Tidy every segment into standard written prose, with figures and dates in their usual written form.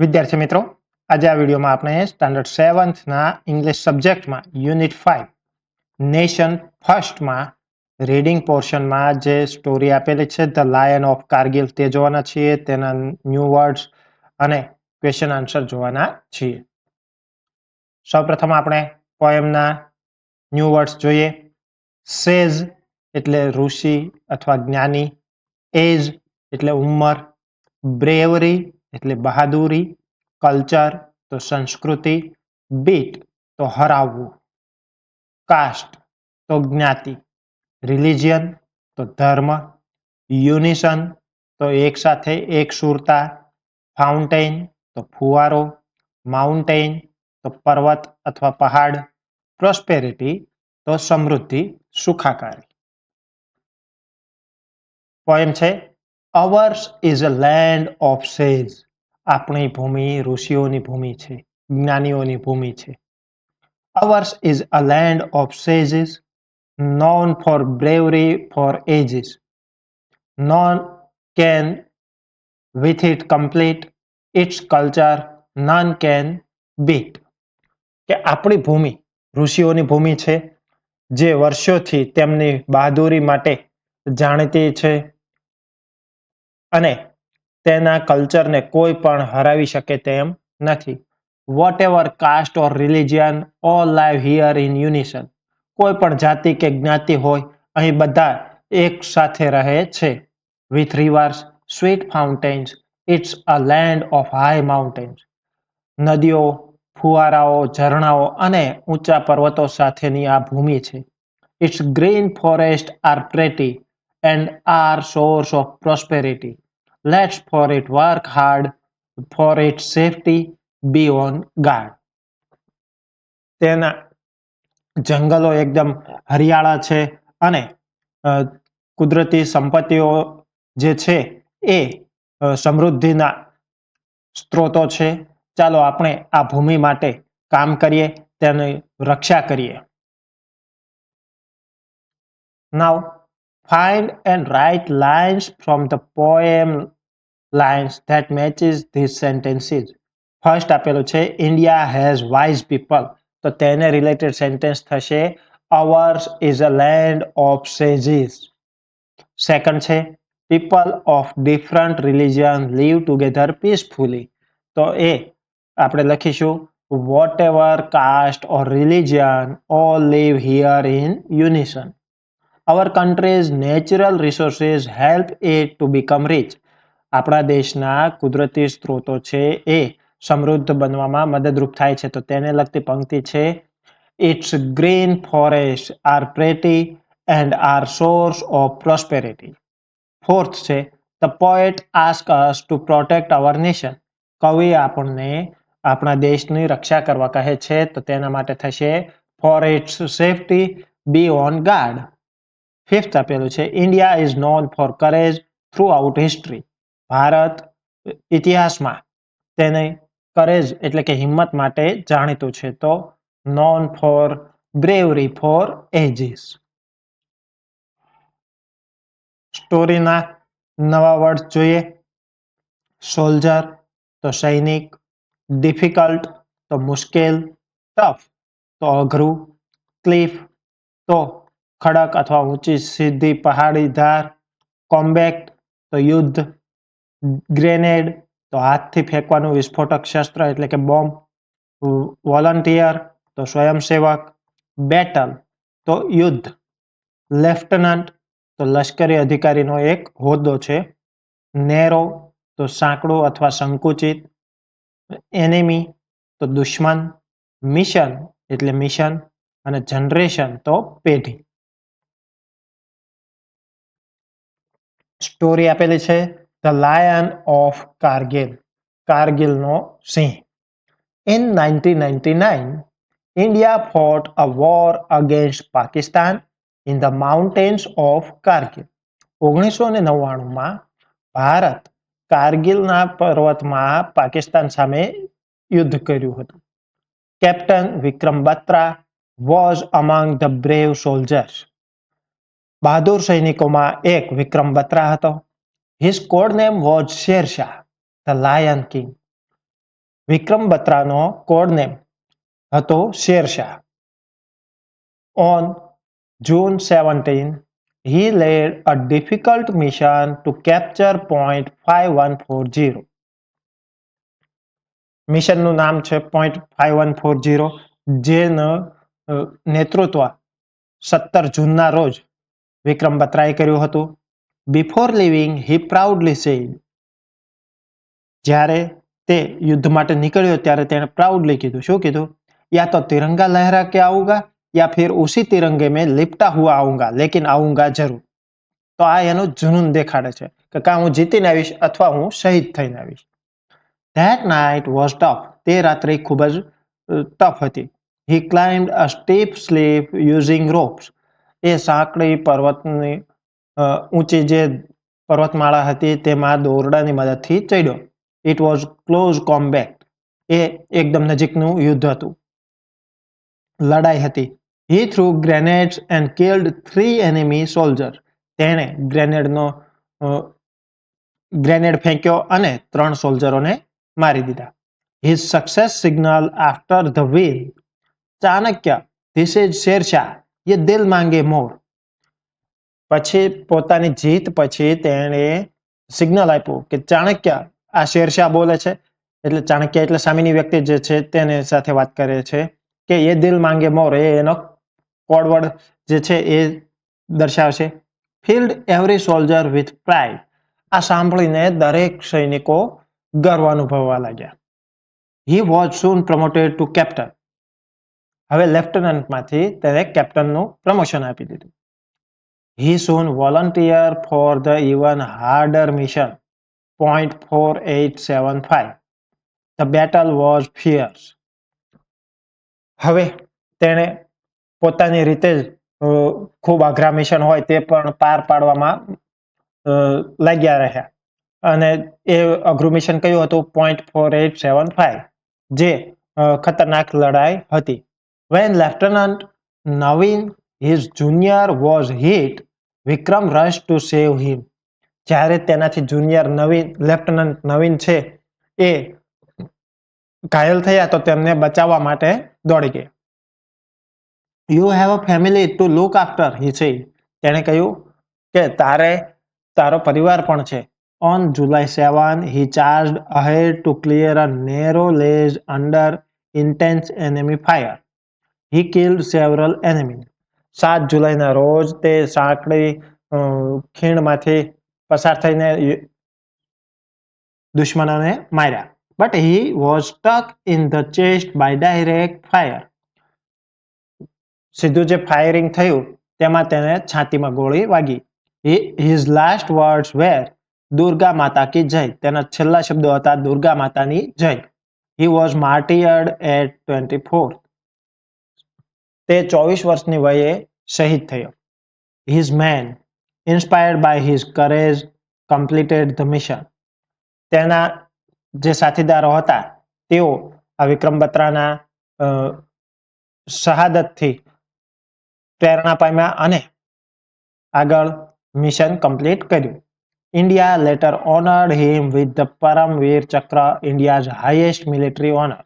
વિદ્યાર્થી મિત્રો, આજે આ વિડીયોમાં આપણે સ્ટાન્ડર્ડ 7થના ઇંગ્લિશ સબ્જેક્ટમાં યુનિટ 5 નેશન ફર્સ્ટમાં રીડિંગ પોર્શનમાં જે સ્ટોરી આપેલી છે ધ લાયન ઓફ કારગિલ તે જોવાના છીએ. તેના ન્યૂ વર્ડ્સ અને ક્વેશ્ચન આન્સર જોવાના છીએ. સૌપ્રથમ આપણે પોએમના ન્યૂ વર્ડ્સ જોઈએ. સેઝ એટલે ઋષિ અથવા જ્ઞાની, એજ એટલે ઉંમર, બ્રેવરી એટલે બહાદુરી, કલ્ચર તો સંસ્કૃતિ, બીટ તો હરાવવું, કાસ્ટ તો જ્ઞાતિ, રિલિજિયન તો ધર્મ, યુનિસન તો એક સાથે એકસુરતા, ફાઉન્ટેન તો ફુવારો, માઉન્ટેન તો પર્વત અથવા પહાડ, પ્રોસ્પેરિટી તો સમૃદ્ધિ, સુખાકારી. પોએમ છે hours is a land of સેજ. આપણી ભૂમિ ઋષિઓની ભૂમિ છે, જ્ઞાનીઓની ભૂમિ છે. Ours is a land of sages, known for bravery for ages. None can with it complete its culture, none can beat. કે આપણી ભૂમિ ઋષિઓની ભૂમિ છે, જે વર્ષોથી તેમની બહાદુરી માટે જાણીતી છે અને તેના કલ્ચરને કોઈ પણ હરાવી શકે તેમ નથી. Whatever caste or religion, all live here in unison. કોઈ પણ જાતિ કે જ્ઞાતિ હોય, અહીં બધા એક સાથે રહે છે. With rivers, sweet fountains, it's a land of high mountains. નદીઓ, ફુવારાઓ, ઝરણાઓ અને ઊંચા પર્વતો સાથેની આ ભૂમિ છે. Its green forests are pretty and are source of prosperity. Let's for it work hard, for its safety be on guard. તેના જંગલો એકદમ હરિયાળા છે અને કુદરતી સંપત્તિઓ જે છે એ સમૃદ્ધિના સ્ત્રોતો છે. ચાલો આપણે આ ભૂમિ માટે કામ કરીએ, તેની રક્ષા કરીએ. Now find and write lines from the poem lines that matches these sentences. First આપેલું છે India has wise people, તો તેને રિલેટેડ સેન્ટેન્સ થશે ours is a land of sages. Second છે people of different religion live together peacefully, તો એ આપણે લખીશું whatever caste or religion all live here in unison. Our country's natural resources help it to become rich. આપણા દેશના કુદરતી સ્ત્રોતો છે એ સમૃદ્ધ બનવામાં મદદરૂપ થાય છે, તો તેને લગતી પંક્તિ છે Its green forests are pretty and are source of prosperity. Fourth છે The poet asks us to protect our nation. કવિ આપણને આપણા દેશની રક્ષા કરવા કહે છે, તો તેના માટે થશે For its safety be on guard. Fifth આપેલું છે India is known for courage throughout history. Bharat ઇતિહાસમાં તેને કરેજ એટલે કે હિંમત માટે જાણીતું છે, તો known for bravery for ages. સ્ટોરીના નવા વર્ડ જોઈએ. સોલ્જર તો સૈનિક, ડિફિકલ્ટ તો મુશ્કેલ, ટફ તો અઘરું, ક્લિફ તો ખડક અથવા ઊંચી સીધી પહાડી ધાર, કોમ્બેક્ટ તો યુદ્ધ, ગ્રેનેડ તો હાથથી ફેંકવાનું વિસ્ફોટક શસ્ત્ર એટલે કે બોમ્બ, વોલન્ટિયર તો સ્વયંસેવક, બેટલ તો યુદ્ધ, લેફ્ટનન્ટ તો લશ્કરી અધિકારીનો એક હોદ્દો છે, નેરો તો સાંકડું અથવા સંકુચિત, એનિમી તો દુશ્મન, મિશન એટલે મિશન અને જનરેશન તો પેઢી. સ્ટોરી આપેલી છે ધ લાયન ઓફ કારગિલ, કારગિલનો સિંહ. In 1999, India fought a war against Pakistan in the mountains of Kargil. 1999માં ભારત કારગિલના પર્વતમાં પાકિસ્તાન સામે યુદ્ધ કર્યું હતું. Captain Vikram Batra was among the brave soldiers. બહાદુર સૈનિકોમાં એક વિક્રમ બત્રા હતો. His code name was Shershah, the Lion King. Vikram બત્રાનો કોડ નેમ હતો Shershah. On June 17, he led a difficult mission to capture point 5140. મિશનનું નામ છે પોઈન્ટ 5140, જેનું નેતૃત્વ 17 જૂનના રોજ વિક્રમ બત્રાએ કર્યું હતું. બિફોર લિવિંગ હી પ્રાઉડલી સેડ, જ્યારે તે યુદ્ધ માટે નીકળ્યો ત્યારે તેણે પ્રાઉડલી કીધું, શું કીધું? યા તો તિરંગા લહેરા કે આઉંગા या फिर उसी तिरंगे में लिपटा हुआ आऊंगा लेकिन आऊंगा जरूर. તો આ એનું જુનૂન દેખાડે છે કે કાં હું જીતીને આવીશ અથવા હું શહીદ થઈને આવીશ. That night was tough. તે રાત્રે ખૂબ જ ટફ હતી. He climbed a steep cliff using ropes. એ સાંકડી પર્વતની ઊંચી જે પર્વતમાળા હતી તેમાં દોરડાની મદદથી ચડ્યો. It was close combat. એ એકદમ નજીકનું યુદ્ધ હતું, લડાઈ હતી. He threw grenades and killed 3 enemy soldiers. તેણે ગ્રેનેડ ફેંક્યો અને 3 સોલ્જરોને મારી દીધા. His success signal after the win. Chanakya, this is Sher Shah, ये दिल मांगे मोर. પછી પોતાની જીત પછી તેણે સિગ્નલ આપ્યું કે ચાણક્ય, આ શેરશાહ બોલે છે. એટલે ચાણક્ય એટલે સામેની વ્યક્તિ જે છે તેની સાથે વાત કરે છે કે એ દિલ માંગે મોર, એ એનો કોડવર્ડ જે છે એ દર્શાવશે. Filled every soldier with pride. આ સાંભળીને દરેક સૈનિકો ગર્વ અનુભવવા લાગ્યા. He was soon promoted to captain. હવે લેફ્ટનન્ટમાંથી તેને કેપ્ટનનું પ્રમોશન આપી દીધું. He soon volunteer for the even harder mission point 4875. The battle was fierce. હવે તેણે પોતાની રીતે ખૂબ અઘરા મિશન હોય તે પણ પાર પાડવામાં લાગ્યા રહ્યા. અને એ અઘરું મિશન કયું હતું? 0.4875, જે ખતરનાક લડાઈ હતી. When Lieutenant Navin, his junior, was hit, Vikram rushed to save him. જ્યારે તેનાથી જુનિયર લેફ્ટનન્ટ નવીન છે એ ઘાયલ થયા તો તેમને બચાવવા માટે દોડી ગયા. You have a family to look after, he said. તેણે કહ્યું કે તારો પરિવાર પણ છે. On July 7, he charged ahead to clear a narrow ledge under intense enemy fire. He killed several enemies. 7 જુલાઈના રોજ તે સાંકડી ખીણમાંથી પસાર થઈને દુશ્મનોને માર્યા. But he was struck in the chest by direct fire. સીધું જે ફાયરિંગ થયું તેમાં તેને છાતીમાં ગોળી વાગી. His last words were Durga માતા કી જય. તેના છેલ્લા શબ્દો હતા દુર્ગા માતાની જય. He was martyred at 24. તે 24 વર્ષની વયે શહીદ થયો. His men, inspired by his courage, completed the mission. તેના જે સાથીદારો હતા તેઓ આ વિક્રમ બત્રાના શહાદતથી પ્રેરણા પામ્યા અને આગળ મિશન કમ્પ્લીટ કર્યું. India later honored him with the Paramveer Chakra, India's highest military honor.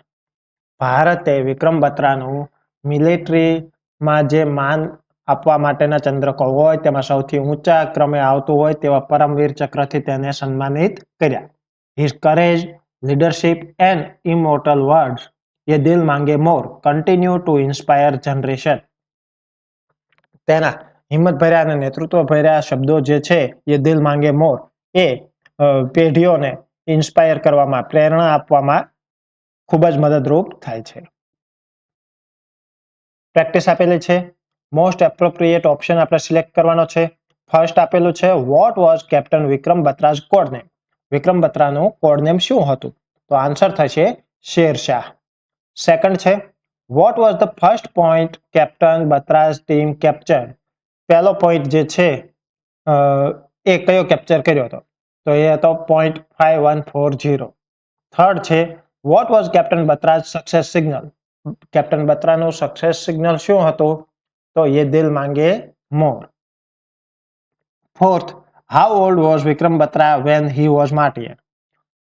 ભારતે વિક્રમ બત્રાનું મિલિટરીમાં જે માન આપવા માટેના ચંદ્રકો હોય તેમાં સૌથી ઊંચા ક્રમે આવતું હોય તેવા પરમવીર ચક્રથી તેને સન્માનિત કર્યા. His courage, leadership and immortal words, ये दिल मांगे मोर, continue to inspire generation. તેના હિંમત ભર્યા અને નેતૃત્વ ભર્યા શબ્દો જે છે એ દિલ માંગે મોર એ પેઢીઓને ઇન્સ્પાયર કરવામાં, પ્રેરણા આપવામાં ખૂબ જ મદદરૂપ થાય છે. પ્રેક્ટિસ આપેલી છે. મોસ્ટ એપ્રોપ્રિએટ ઓપ્શન આપણે સિલેક્ટ કરવાનો છે. ફર્સ્ટ આપેલું છે what was captain Vikram Batra's code name. Vikram બત્રાનું કોડ નેમ શું હતું? તો આન્સર થશે શેરશાહ. સેકન્ડ છે what was the first point captain Batra's team capture. પહેલો પોઈન્ટ જે છે એ કયો કેપ્ચર કર્યો હતો? તો એ હતો 0.5140. થર્ડ છે what was captain Batra's success signal. Captain બત્રાનું સક્સેસ સિગ્નલ શું હતું? તો ये दिल मांगे more. Fourth, how old was Vikram Batra when he was martyred.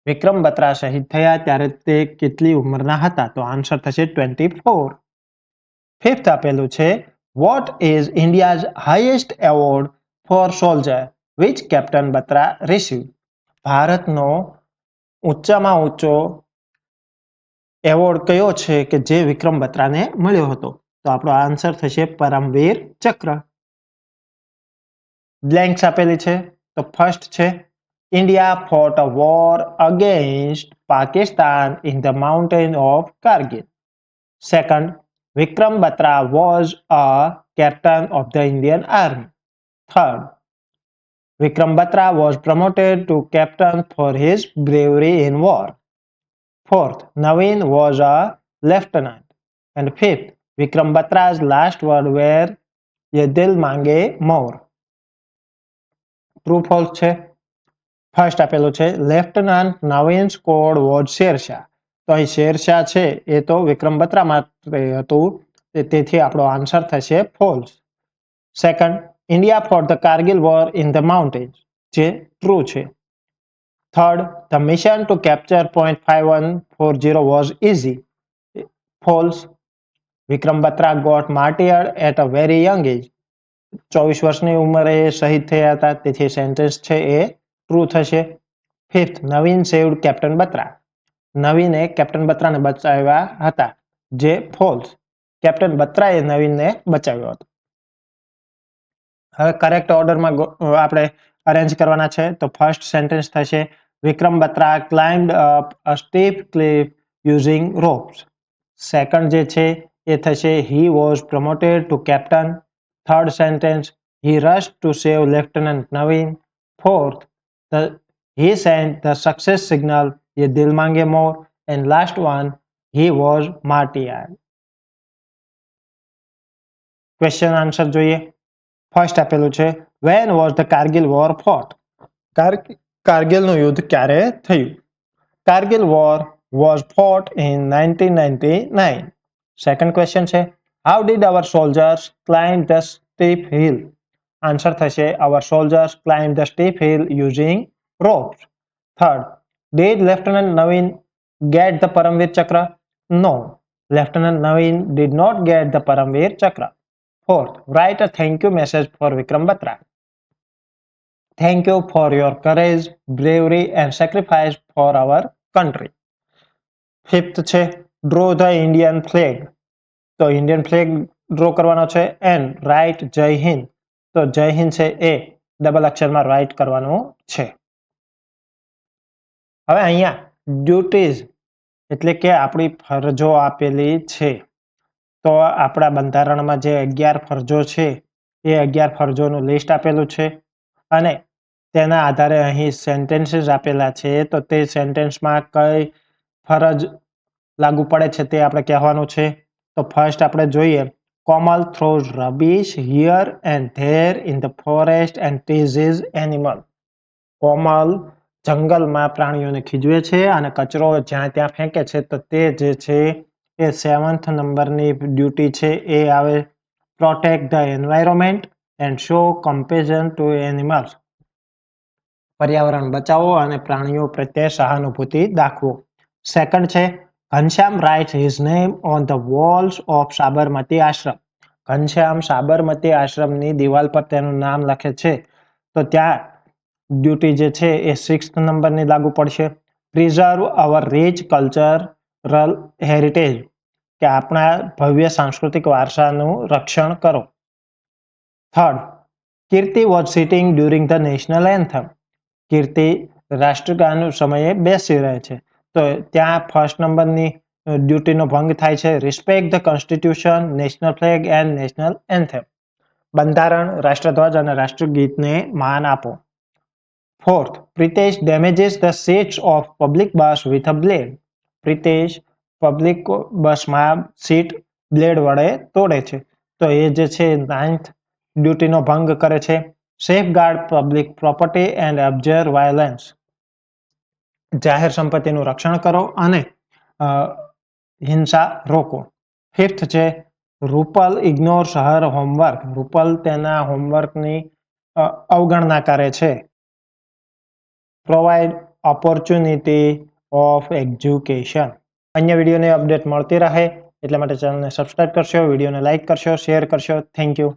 Vikram Batra શહીદ થયા ત્યારે તે કેટલી ઉંમરના હતા? તો આન્સર થશે 24. ફિફ્થ આપેલું છે what is India's highest award four soldier which captain Batra receive? ભારતનો ઊંચામાં ઊંચો એવોર્ડ કયો છે કે જે વિક્રમ બત્રાને મળ્યો હતો? તો આપણો આન્સર થશે પરમવીર ચક્ર. બ્લેન્ક્સ આપેલી છે તો ફર્સ્ટ છે India fought a war against Pakistan in the mountain of Kargil. Second, Vikram Batra was a captain of the Indian Army. Third, Vikram Batra was promoted to captain for his bravery in war. Fourth, Naveen was a lieutenant. And fifth, Vikram Batra's last word were "Ye dil mange more." True false છે. First આપેલું છે lieutenant Naveen સ્કોડ was Shershah. તો અહીં શેરશાહ છે એ તો વિક્રમ બત્રા માટે હતું, તેથી આપણો આન્સર થશે false. Second, India fought the Kargil war in the mountains, જે ટ્રુ છે. Third, the mission to capture .5140 was easy, false. Vikram Batra got martyred at a very young age, 24 વર્ષની ઉંમરે શહીદ થયા હતા, તેથી સેન્ટેન્સ છે એ ટ્રુ થશે. Fifth, Naveen saved captain Batra, નવીને કેપ્ટન બત્રાને બચાવ્યા હતા, જે ફોલ્સ. કેપ્ટન બત્રાએ નવીનને બચાવ્યો હતો. હવે કરેક્ટ ઓર્ડરમાં આપણે અરેન્જ કરવાના છે. તો ફર્સ્ટ સેન્ટેન્સ થશે Vikram Batra climbed up a steep cliff using ropes. Second જે છે એ થશે he was promoted to captain. Third sentence he rush to save lieutenant Naveen. Fourth, he sent the success signal ye dil mange more. And last one, he was martyred. Question answer જોઈએ. First આપેલું છે when was the Kargil war fought, કારગિલનું યુદ્ધ ક્યારે થયું? Kargil war was fought in 1999. Second question છે how did our soldiers climb the steep hill? Answer થશે our soldiers climb the steep hill using ropes. Third, did Lieutenant Naveen get the Paramveer Chakra? No, Lieutenant Naveen did not get the Paramveer Chakra. Fourth, write a thank you message for Vikram Batra. Thank you for your courage, bravery and sacrifice for our country. Fifth છે draw the Indian flag. તો Indian flag draw કરવાનો છે and write જય હિન્દ. તો જય હિન્દ છે એ double અક્ષરમાં right કરવાનું છે. હવે અહીંયા ડ્યુટીઝ એટલે કે આપણી ફરજો આપેલી છે. તો આપણા બંધારણમાં જે 11 ફરજો છે એ 11 ફરજોનું લિસ્ટ આપેલું છે અને તેના આધારે અહીં સેન્ટેન્સીસ આપેલા છે. તો તે સેન્ટેન્સમાં કઈ ફરજ લાગુ પડે છે તે આપણે કહેવાનું છે. તો ફર્સ્ટ આપણે જોઈએ Komal throws rubbish here and there in the forest and teases animal. Komal જંગલમાં પ્રાણીઓને ખીજવે છે અને કચરો જ્યાં ત્યાં ફેંકે છે. તો તે જે છે એ 7th નંબરની ડ્યુટી છે એ આવે protect the environment and show compassion to animals. પર્યાવરણ બચાવો અને પ્રાણીઓ પ્રત્યે સહાનુભૂતિ દાખવો. સેકન્ડ છે Ghanshyam writes his name on the walls of Sabarmati Ashram. Ghanshyam Sabarmati આશ્રમની દિવાલ પર તેનું નામ લખે છે. તો ત્યાં ડ્યુટી જે છે એ 6th નંબરની લાગુ પડશે. Preserve our rich cultural heritage, કે આપણા ભવ્ય સાંસ્કૃતિક વારસાનું રક્ષણ કરો. Third, Kirti was sitting during the national anthem. Kirti રાષ્ટ્રગાન સમયે બેસી રહે છે. તો ત્યાં ફર્સ્ટ નંબરની ડ્યુટીનો ભંગ થાય છે. Respect the constitution, national flag and national anthem. બંધારણ, રાષ્ટ્રધ્વજ અને રાષ્ટ્રગીતને માન આપો. Fourth, Pritesh damages the seats of public bus with a blade. Pritesh public બસમાં સીટ બ્લેડ વડે તોડે છે. તો એ જે છે 9th ડ્યુટીનો ભંગ કરે છે. Safeguard public property and observe violence. જાહેર સંપત્તિનું રક્ષણ કરો અને હિંસા રોકો. ફિફ્થ છે રૂપલ ઇગ્નોર્સ હર હોમવર્ક. રૂપલ તેના હોમવર્કની અવગણના કરે છે. Provide opportunity of education. અન્ય વિડીયોની અપડેટ મળતી રહે એટલા માટે ચેનલને સબસ્ક્રાઇબ કરશો, વિડીયોને લાઇક કરશો, શેર કરશો. Thank you.